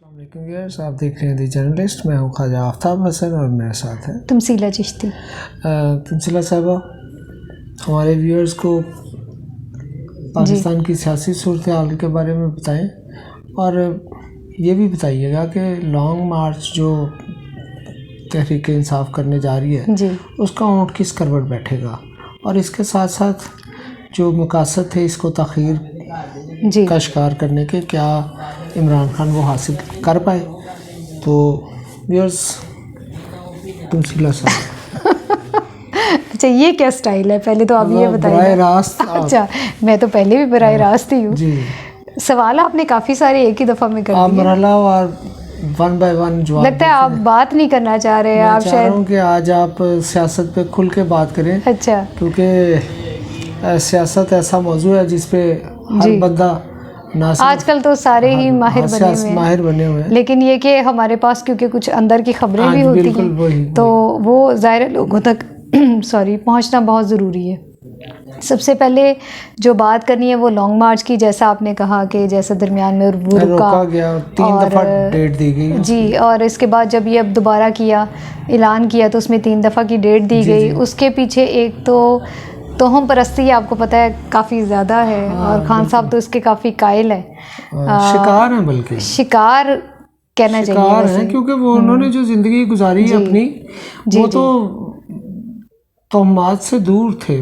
अस्सलाम व्यूअर्स, आप देख रहे हैं दी जर्नलिस्ट। मैं हूँ ख्वाजा आफ्ताब हसन और मेरे साथ है तमसीला चिश्ती। तमसीला साहबा, हमारे व्यूअर्स को पाकिस्तान की सियासी सूरत हाल के बारे में बताएं और ये भी बताइएगा कि लॉन्ग मार्च जो तहरीक इंसाफ करने जा रही है जी, उसका ऊँट किस करवट बैठेगा और इसके साथ साथ जो मकासद थे इसको ताख़ीर जी का शिकार करने के, क्या इमरान खान वो हासिल कर पाए? तो व्यूअर्स, तमसीला साहब अच्छा, ये क्या स्टाइल है? पहले तो आप ये बताइए। बराह रास्त अच्छा, मैं तो पहले भी बराह रास्त ही हूँ जी। सवाल आपने काफ़ी सारे एक ही दफ़ा में कर आप दिए। मरहला और वन बाय वन जवाब लगता है आप बात नहीं करना चाह रहे हैं। आप चाह रहा शायद हूँ कि आज आप सियासत पे खुल के बात करें, अच्छा क्योंकि सियासत ऐसा मौजू है जिस पे हर जी। बंदा ना सिर्फ आजकल तो सारे ही माहिर बने हुए हैं, लेकिन ये कि हमारे पास क्योंकि कुछ अंदर की खबरें भी होती हैं तो वो ज़ाहिर लोगों तक सॉरी पहुंचना बहुत ज़रूरी है। सबसे पहले जो बात करनी है वो लॉन्ग मार्च की, जैसा आपने कहा कि जैसा दरमियान में वो रोका गया, 3 दफ़ा डेट दी गई जी, और इसके बाद जब ये अब दोबारा किया, ऐलान किया तो उसमें 3 दफ़ा की डेट दी गई। उसके पीछे एक तो तोहम परस्ती आपको पता है काफ़ी ज़्यादा है और खान साहब तो इसके काफ़ी कायल है, शिकार हैं, बल्कि शिकार कहना चाहिए शिकार हैं, क्योंकि वो उन्होंने जो ज़िंदगी गुजारी है अपनी, वो तो तोहमात से दूर थे,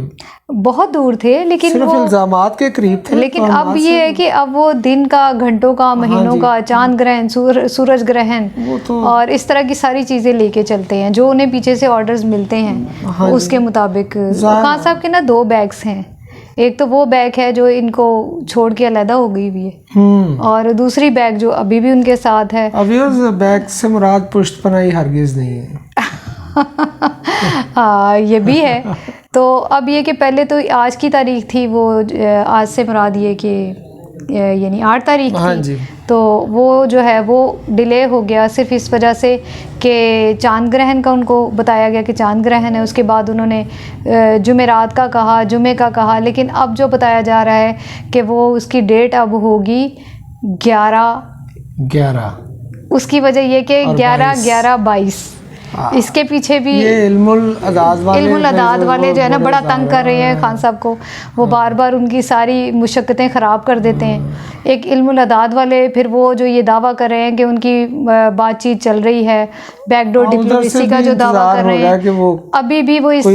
बहुत दूर थे, लेकिन सिर्फ इल्ज़ामात के करीब थे। लेकिन अब ये है कि अब वो दिन का, घंटों का, महीनों का, चांद ग्रहण, सूरज ग्रहण और इस तरह की सारी चीज़ें लेके चलते हैं जो उन्हें पीछे से ऑर्डर्स मिलते हैं उसके मुताबिक। खान साहब के ना 2 बैग्स हैं, एक तो वो बैग है जो इनको छोड़ के अलहदा हो गई हुई है और दूसरी बैग जो अभी भी उनके साथ है। अभी उस बैग से मुराद पुश्त पनाही हरगिज़ नहीं है। हाँ, ये भी है। तो अब ये कि पहले तो आज की तारीख थी, वो आज से मुराद ये कि यानी 8 तारीख थी, तो वो जो है वो डिले हो गया सिर्फ इस वजह से कि चांद ग्रहण का उनको बताया गया कि चांद ग्रहण है। उसके बाद उन्होंने जुमेरात का कहा, जुमे का कहा, लेकिन अब जो बताया जा रहा है कि वो उसकी डेट अब होगी 11। उसकी वजह ये कि 11-11-22 इसके पीछे भी ये इल्मुल अदाद वाले जो है ना बड़ा तंग कर रहे हैं खान साहब को। वो बार बार उनकी सारी मुशक्क़तें ख़राब कर देते हैं। एक इल्मुल अदाद वाले फिर वो जो ये दावा कर रहे हैं कि उनकी बातचीत चल रही है, बैकडोर डिप्लोमेसी का जो दावा कर रहे हैं कि वो अभी भी वो इस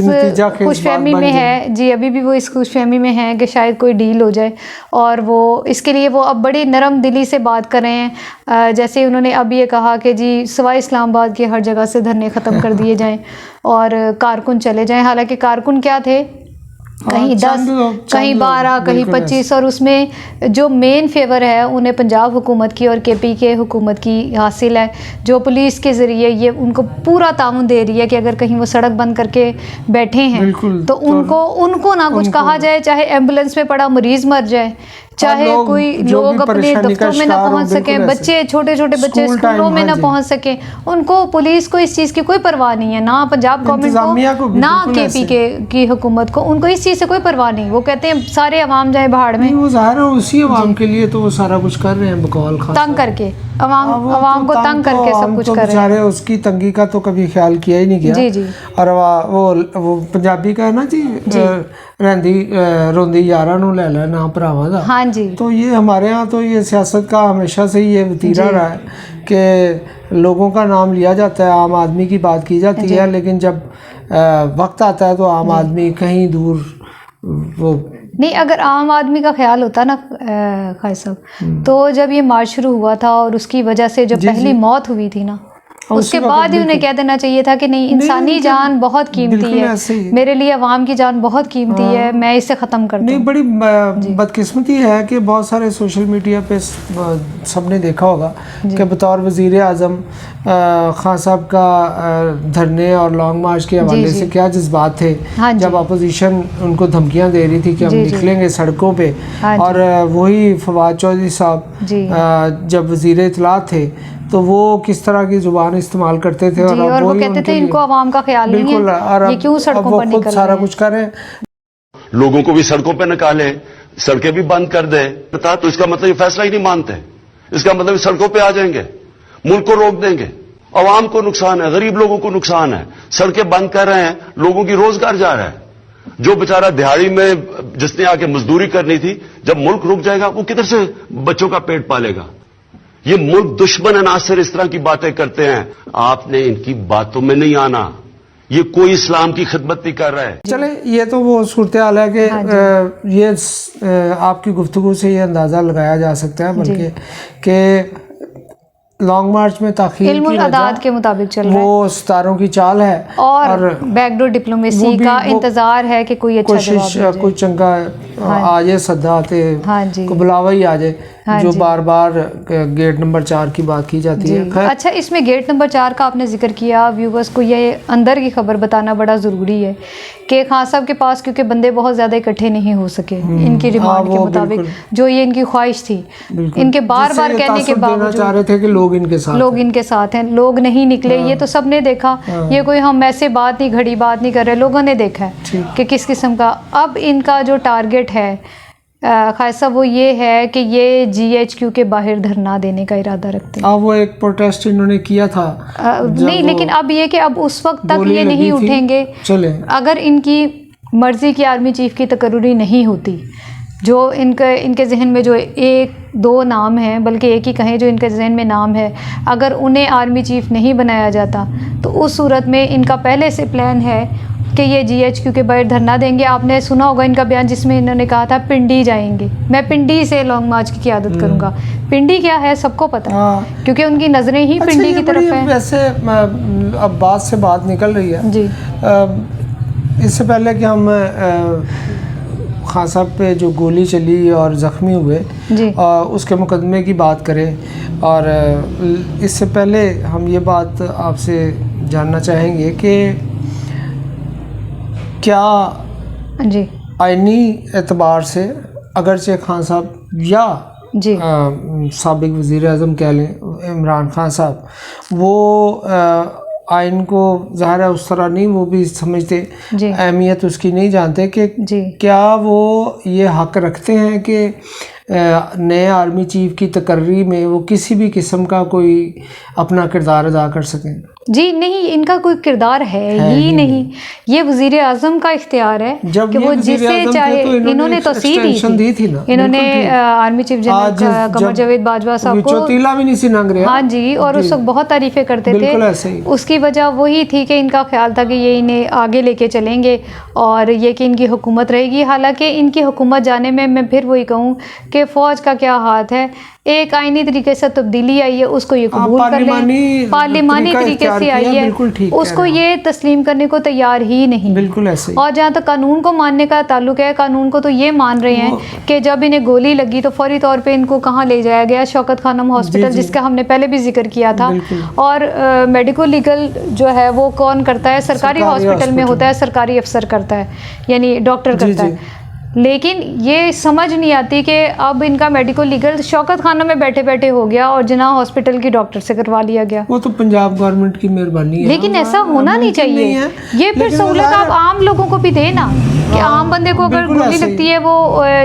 खुशफहमी में है जी, अभी भी वो इस खुशफहमी में है कि शायद कोई डील हो जाए और वो इसके लिए वो अब बड़ी नरम दिली से बात कर रहे हैं। जैसे उन्होंने अब ये कहा कि जी सवाए इस्लामाबाद के हर जगह से धरने ख़त्म कर दिए जाएं और कारकुन चले जाएं। हालांकि कारकुन क्या थे, कहीं 10, कहीं 12, कहीं 25, और उसमें जो मेन फेवर है उन्हें पंजाब हुकूमत की और KP के हुकूमत की हासिल है, जो पुलिस के ज़रिए ये उनको पूरा ताउन दे रही है कि अगर कहीं वो सड़क बंद करके बैठे हैं तो उनको ना कुछ कहा जाए, चाहे एम्बुलेंस में पड़ा मरीज़ मर जाए, चाहे कोई लोग अपने दफ्तरों में ना पहुंच सकें, बच्चे छोटे छोटे बच्चे स्कूलों में ना पहुंच सकें, उनको पुलिस को इस चीज़ की कोई परवाह नहीं है, ना पंजाब गवर्नमेंट को, ना KP की हुकूमत को, उनको इस चीज़ से कोई परवाह नहीं। वो कहते हैं सारे अवाम जाए बाहर में। वो ज़ाहिर है उसी अवाम के लिए तो वो सारा कुछ कर रहे हैं, बकौल तंग करके अवाम को तंग करके सब कुछ कर रहे हैं। उसकी तंगी का तो कभी ख्याल किया ही नहीं गया। जी जी। और वो पंजाबी का है ना जी, रहंदी रोंदी यारा नू ले लै ना भरावां दा। हाँ जी। तो ये हमारे यहाँ तो ये सियासत का हमेशा से ये वतीरा रहा है कि लोगों का नाम लिया जाता है, आम आदमी की बात की जाती है, लेकिन जब वक्त आता है तो आम आदमी कहीं दूर वो नहीं। अगर आम आदमी का ख्याल होता ना खाई साहब, तो जब ये मार्च शुरू हुआ था और उसकी वजह से जो पहली मौत हुई थी ना, उसके बाद ही उन्हें कह देना चाहिए था कि नहीं, इंसानी जान बहुत कीमती है, मेरे लिए अवाम की जान बहुत कीमती है, मैं इसे ख़त्म कर दूं। नहीं, बड़ी बदकिस्मती है कि बहुत सारे सोशल मीडिया पे सबने देखा होगा कि बतौर वज़ीर आज़म खान साहब का धरने और लॉन्ग मार्च के हवाले से क्या जज्बात थे। जब अपोजिशन उनको धमकियाँ दे रही थी कि हम निकलेंगे सड़कों पे, और वही फवाद चौधरी साहब जब वज़ीर इत्तलात थे तो वो किस तरह की जुबान इस्तेमाल करते थे, और वो कहते थे इनको अवाम का ख्याल नहीं है, ये क्यों सड़कों पर निकल सारा कुछ कर रहे हैं। लोगों को भी सड़कों पे निकाले, सड़कें भी बंद कर दे, तो इसका मतलब ये फैसला ही नहीं मानते, इसका मतलब सड़कों पे आ जाएंगे। मुल्क को रोक देंगे। अवाम को नुकसान है, गरीब लोगों को नुकसान है, सड़कें बंद कर रहे हैं, लोगों की रोजगार जा रहा है। जो बेचारा दिहाड़ी में जिसने आके मजदूरी करनी थी, जब मुल्क रुक जाएगा वो किधर से बच्चों का पेट पालेगा। ये मुल्क दुश्मन अनासर इस तरह की बातें करते हैं, आपने इनकी बातों में नहीं आना। ये कोई इस्लाम की खिदमत नहीं कर रहा है। चले, ये तो वो सूरत हाल है कि ये आपकी गुफ्तगू से ये अंदाज़ा लगाया जा सकता है बल्कि कि लॉन्ग मार्च में ताख़ीर इल्मुल अदाद के मुताबिक चल रहा है, वो सितारों की चाल है और बैकडोर डिप्लोमेसी का इंतजार है कि कोई अच्छा कोशिश जवाब कोई चंगा आ जाए, सदा आते को बुलावा ही आ जाए, जो बार बार गेट नंबर 4 की बात की जाती है। अच्छा, इसमें गेट नंबर 4 का आपने जिक्र किया, व्यूवर्स को ये अंदर की खबर बताना बड़ा ज़रूरी है कि खान साहब के पास क्योंकि बंदे बहुत ज़्यादा इकट्ठे नहीं हो सके इनकी डिमांड के मुताबिक, जो ये इनकी ख्वाहिश थी, इनके बार बार कहने के बावजूद चाह रहे थे कि लोग इनके साथ हैं, लोग नहीं निकले। ये तो सबने देखा, ये कोई हम ऐसे बात नहीं, घड़ी बात नहीं कर रहे, लोगों ने देखा है कि किस किस्म का अब इनका जो टारगेट है खासा वो ये है कि ये GHQ के बाहर धरना देने का इरादा रखते हैं। वो एक प्रोटेस्ट इन्होंने किया था नहीं, लेकिन अब ये कि अब उस वक्त तक ये नहीं उठेंगे अगर इनकी मर्जी की आर्मी चीफ की तकर्री नहीं होती। जो इनके जहन में जो एक दो नाम हैं, बल्कि एक ही कहें जो इनके जहन में नाम है, अगर उन्हें आर्मी चीफ नहीं बनाया जाता तो उस सूरत में इनका पहले से प्लान है कि ये GHQ के बाहर धरना देंगे। आपने सुना होगा इनका बयान जिसमें इन्होंने कहा था पिंडी जाएंगे, मैं पिंडी से लॉन्ग मार्च की क़यादत करूंगा। पिंडी क्या है सबको पता है, क्योंकि उनकी नज़रें ही पिंडी की तरफ हैं। वैसे अब बात से बात निकल रही है जी, इससे पहले कि हम खान साहब पे जो गोली चली और ज़ख्मी हुए उसके मुकदमे की बात करें, और इससे पहले हम ये बात आपसे जानना चाहेंगे कि क्या जी आइनी एतबार से अगरचे खान साहब या साबिक वज़ीर आज़म कह लें इमरान खान साहब, वो आइन को ज़ाहिर है उस तरह नहीं वो भी समझते, अहमियत उसकी नहीं जानते कि क्या वो ये हक़ रखते हैं कि नए आर्मी चीफ की तकर्री में वो किसी भी किस्म का कोई अपना किरदार अदा कर सकें? जी नहीं, इनका कोई किरदार है ही नहीं। ये वज़ीर आज़म का इख्तियार है कि वो जिसे चाहे, इन्होंने तो दी थी ना, इन्होंने army chief general Qamar Javed Bajwa साहब को चौतीला भी नहीं सी लंघ रहा। हाँ जी, और उस वक्त बहुत तारीफ़ें करते थे। उसकी वजह वही थी कि इनका ख्याल था कि ये इन्हें आगे लेके चलेंगे और ये कि इनकी हुकूमत रहेगी। हालांकि इनकी हुकूमत जाने में मैं फिर वही कहूँ कि फ़ौज का क्या हाथ है, एक आईनी तरीके से तब्दीली आई है, उसको ये कबूल कर लें, पार्लिमानी तरीके से आई है, उसको ये तस्लीम करने को तैयार ही नहीं। बिल्कुल ऐसे। और जहाँ तक कानून को मानने का ताल्लुक है, कानून को तो ये मान रहे हैं कि जब इन्हें गोली लगी तो फौरी तौर पे इनको कहाँ ले जाया गया, शौकत खानम हॉस्पिटल, जिसका हमने पहले भी जिक्र किया था। और मेडिको लीगल जो है वो कौन करता है? सरकारी हॉस्पिटल में होता है, सरकारी अफसर करता है, यानी डॉक्टर करता है। लेकिन ये समझ नहीं आती कि अब इनका मेडिकल लीगल शौकत खाना में बैठे बैठे हो गया और जिना हॉस्पिटल की डॉक्टर से करवा लिया गया। वो तो पंजाब गवर्नमेंट की मेहरबानी है, लेकिन ऐसा होना नहीं चाहिए। ये फिर सहूलत आप आम लोगों को भी देना कि आम बंदे को अगर गोली लगती है वो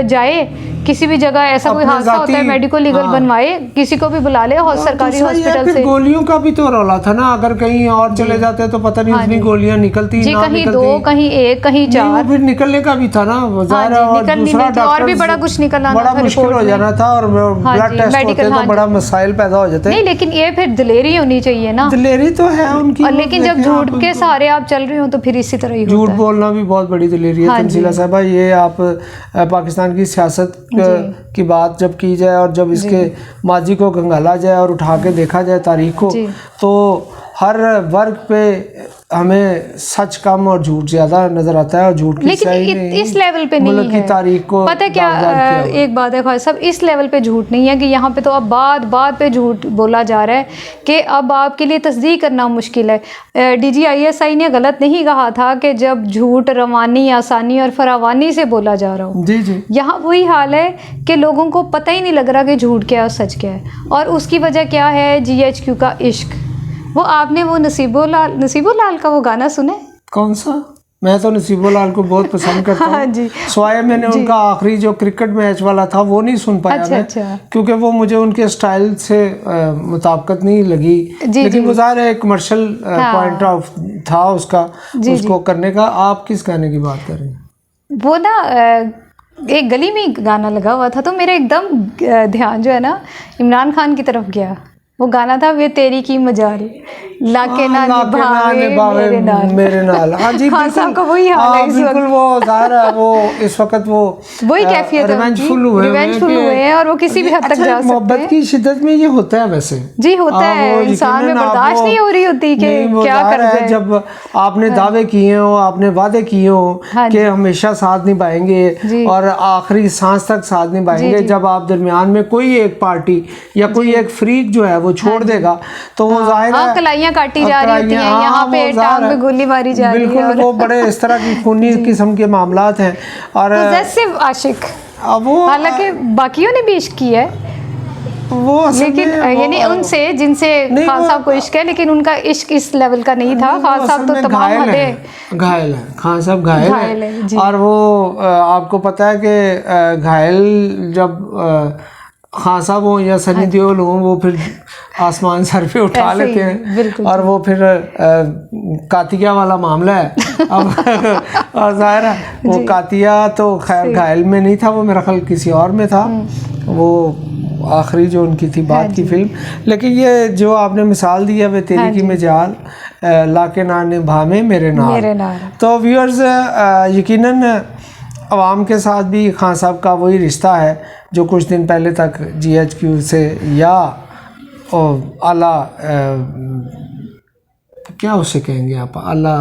जाए किसी भी जगह, ऐसा कोई हादसा होता है मेडिकल लीगल बनवाए, किसी को भी बुला ले सरकारी हॉस्पिटल से। गोलियों का भी तो रौला था ना, अगर कहीं और चले जाते तो पता नहीं इतनी गोलियां निकलती जी, कहीं दो, कहीं एक, कहीं चार, फिर निकलने का भी था ना, और भी बड़ा कुछ निकलना बड़ा मुश्किल हो जाना था, और ब्लड टेस्ट होते तो बड़ा मसाइल पैदा हो जाते। नहीं, लेकिन ये फिर दिलेरी होनी चाहिए ना, दिलेरी तो है उनकी, लेकिन जब झूठ के सहारे आप चल रहे हो तो फिर इसी तरह ही झूठ बोलना भी बहुत बड़ी दिलेरी है। तंजीला साहबा, ये आप पाकिस्तान की सियासत की बात जब की जाए और जब इसके माजी को खंगाला जाए और उठा के देखा जाए तारीख को, तो हर वर्ग पे हमें सच कम और झूठ ज्यादा नजर आता है, और झूठ की लेकिन इस लेवल पे नहीं है। की तारीख को पता है क्या, एक बात है ख्वाजा साहब, इस लेवल पे झूठ नहीं है कि यहाँ पे तो अब बात पे झूठ बोला जा रहा है कि अब आपके लिए तस्दीक करना मुश्किल है। DGISI ने गलत नहीं कहा था कि जब झूठ रवानी, आसानी और फरावानी से बोला जा रहा हो। जी जी, यहाँ वही हाल है कि लोगों को पता ही नहीं लग रहा कि झूठ क्या है और सच क्या है, और उसकी वजह क्या है? GHQ का इश्क। वो आपने वो नसीबो लाल का वो गाना सुने? कौन सा? मैं तो नसीबुल्लाह को बहुत पसंद करता हूँ। हाँ जी। स्वाय मैंने उनका आखिरी जो क्रिकेट मैच वाला था वो नहीं सुन पाया अच्छा, मैं, अच्छा। क्योंकि वो मुझे उनके स्टाइल से मुताबिकत नहीं लगी। जी, लेकिन जी। वो ज़ाहिर है कमर्शियल पॉइंट ऑफ था उसका, जी, उसको करने का। आप किस गाने की बात कर रहे हैं? वो ना एक गली में गाना लगा हुआ था, तो मेरा एकदम ध्यान जो है ना इमरान खान की तरफ गया। वो गाना था वे तेरी की मजाल लाके ना निभावे मेरे नाल। हाँ जी, खान साहब का वही हाल है इस बिल्कुल। वो ज़ाहिर है वो इस वक्त वो वही कैफियत है, रिवेंजफुल हुए हैं और वो किसी भी हद तक जा सकते मोहब्बत हैं। की शिद्दत में ये होता है वैसे जी होता वो है, इंसान में यकीनन बर्दाश्त नहीं हो रही होती कि क्या कर है। जाए। जब आपने दावे किए हो, आपने वादे किए हो हाँ कि जी। हमेशा साथ निभाएंगे और आखिरी सांस तक साथ निभाएंगे, जब आप दरमियान में कोई एक पार्टी या कोई एक फ्रीक जो है वो छोड़ देगा तो वो जाहिर है कलाइयाँ काटी जा रही होती हैं, यहाँ पे टांग पे गोली मारी जा रही है। बिल्कुल, वो बड़े इस तरह की खूनी किस्म के मामलात हैं। और पॉसेसिव आशिक, वो हालांकि बाकियों ने भी इश्क किया है वो लेकिन यानी उनसे जिनसे खान साहब को इश्क है, लेकिन उनका इश्क इस लेवल का नहीं था। खान साहब तो तमाम हदें घायल है, खान साहब घायल है। जी। और वो आपको पता है कि घायल जब खान साहब हो या सनी देओल हो, वो फिर आसमान सर पे उठा लेते हैं। और वो फिर कातिया वाला मामला है अब और ज़ाहिर है वो कातिया तो खैर घायल में नहीं था, वो मेरा ख्याल किसी और में था, वो आखिरी जो उनकी थी बात की फिल्म। लेकिन ये जो आपने मिसाल दी है वे तेरी की मजाल लाके ना निभावे मेरे नाल, तो व्यूअर्स यकीनन अवाम के साथ भी खान साहब का वही रिश्ता है जो कुछ दिन पहले तक GHQ से या आला क्या उसे कहेंगे आप, आला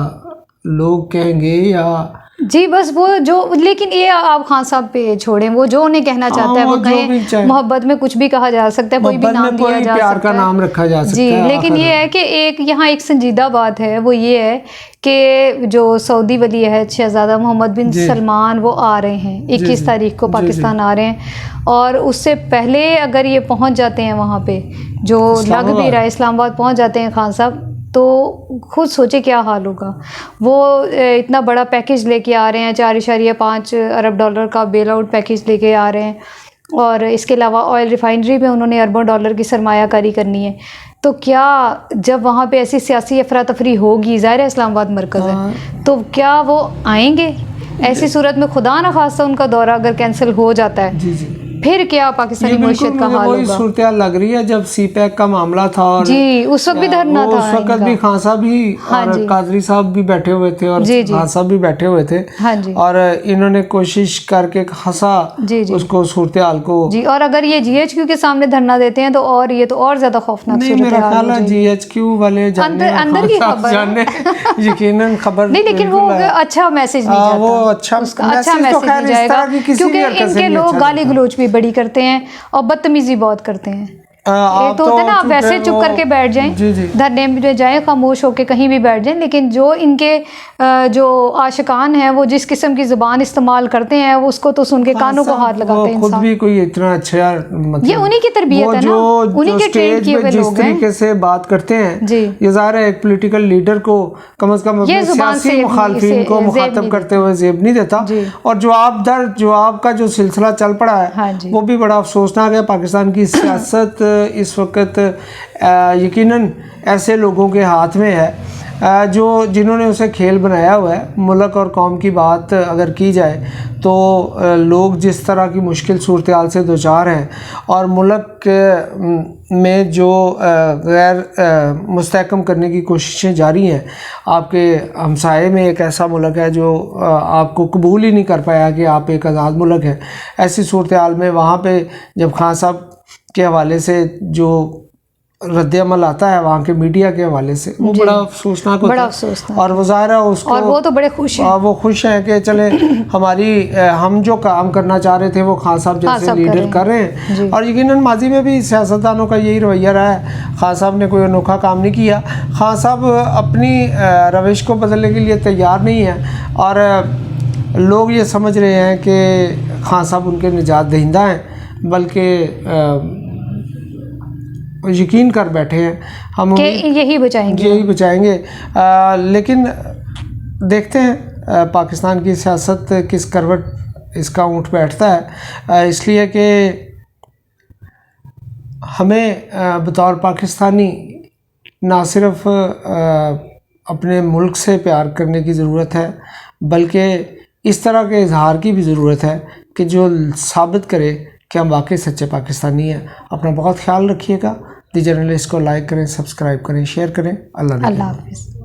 लोग कहेंगे या जी बस वो जो, लेकिन ये आप खान साहब पे छोड़ें, वो जो उन्हें कहना चाहता है वो कहें। मोहब्बत में कुछ भी कहा जा सकता है, कोई भी नाम दिया जा प्यार सकता का है, नाम रखा जा सकता जी। है। लेकिन ये है कि एक यहाँ एक संजीदा बात है, वो ये है कि जो सऊदी वली है शहजादा मोहम्मद बिन सलमान वो आ रहे हैं 21 तारीख को पाकिस्तान आ रहे हैं। और उससे पहले अगर ये पहुँच जाते हैं वहाँ पे, जो लग भी रहा है इस्लामाबाद पहुँच जाते हैं खान साहब, तो खुद सोचे क्या हाल होगा। वो इतना बड़ा पैकेज लेके आ रहे हैं, 4.5 अरब डॉलर का बेल आउट पैकेज लेके आ रहे हैं, और इसके अलावा ऑयल रिफाइनरी में उन्होंने अरबों डॉलर की सरमायाकारी करनी है। तो क्या जब वहाँ पे ऐसी सियासी अफरा तफरी होगी, ज़ाहिर है इस्लामाबाद मरकज़ है, तो क्या वो आएंगे? ऐसी सूरत में खुदा न खास्ता उनका दौरा अगर कैंसिल हो जाता है, फिर क्या पाकिस्तानी मईशत का हाल होगा? सूरत लग रही है। जब CPEC का मामला था और जी उस वक्त भी धरना था, उस वक्त भी खान साहब भी और कादरी साहब भी बैठे हुए थे और खान साहब भी बैठे हुए थे। और इन्होंने कोशिश करके खासा उसको सूरत हाल को जी। और अगर ये GHQ के सामने धरना देते हैं तो और ये तो और ज्यादा खौफनाक सूरत हाल है। मेरा ख्याल है GHQ वाले अंदर की खबर यकीनन खबर, नहीं, लेकिन वो अच्छा मैसेज नहीं जाता, वो अच्छा मैसेज नहीं जाएगा, क्योंकि इनके लोग गाली गलोच भी बड़ी करते हैं और बदतमीजी बहुत करते हैं। ये तो होता है ना, आप वैसे चुप करके बैठ जाएं, धरने में जाएं, खामोश होकर कहीं भी बैठ जाएं, लेकिन जो इनके जो आशिकान हैं वो जिस किस्म की ज़ुबान इस्तेमाल करते हैं वो उसको तो सुन के कानों को हाथ लगाते हैं। खुद भी कोई इतना अच्छा, मतलब ये उन्हीं की तरबियत है ना, उन्हीं के ट्रेन किए हुए लोग हैं। जिस तरीके से बात करते हैं ये ज़ाहिर है एक पॉलिटिकल लीडर को कम से कम अपने सियासी मुखालफिन को मुखातब करते हुए ज़ेब नहीं देता। और जवाब का जो सिलसिला चल पड़ा है वो भी बड़ा अफसोसनाक है। पाकिस्तान की सियासत इस वक्त यकीनन ऐसे लोगों के हाथ में है जिन्होंने उसे खेल बनाया हुआ है। मुल्क और कौम की बात अगर की जाए तो लोग जिस तरह की मुश्किल सूरत हाल से दो चार हैं और मुल्क में जो गैर मुस्तहकम करने की कोशिशें जारी हैं। आपके हमसाये में एक ऐसा मुल्क है जो आपको कबूल ही नहीं कर पाया कि आप एक आज़ाद मुल्क है। ऐसी सूरत हाल में वहाँ पे जब खान साहब के हवाले से जो रद्द-ए-अमल आता है वहाँ के मीडिया के हवाले से, वो बड़ा अफसोसनाक होता है। और वो ज़ाहिर है उसको, और वो तो बड़े खुश हैं, वो खुश हैं कि चले हम जो काम करना चाह रहे थे वो खान साहब जैसे लीडर कर रहे हैं। और यकीनन माजी में भी सियासतदानों का यही रवैया रहा है। खान साहब ने कोई अनोखा काम नहीं किया। खान साहब अपनी रविश को बदलने के लिए तैयार नहीं है और लोग ये समझ रहे हैं कि खान साहब उनके निजात दहिंदा हैं, बल्कि यकीन कर बैठे हैं हम यही बचाएंगे। लेकिन देखते हैं पाकिस्तान की सियासत किस करवट इसका ऊँट बैठता है, इसलिए कि हमें बतौर पाकिस्तानी ना सिर्फ अपने मुल्क से प्यार करने की ज़रूरत है, बल्कि इस तरह के इजहार की भी ज़रूरत है कि जो साबित करे कि हम वाकई सच्चे पाकिस्तानी हैं। अपना बहुत ख्याल रखिएगा। दी जर्नलिस्ट को लाइक करें, सब्सक्राइब करें, शेयर करें। अल्लाह हाफिज़।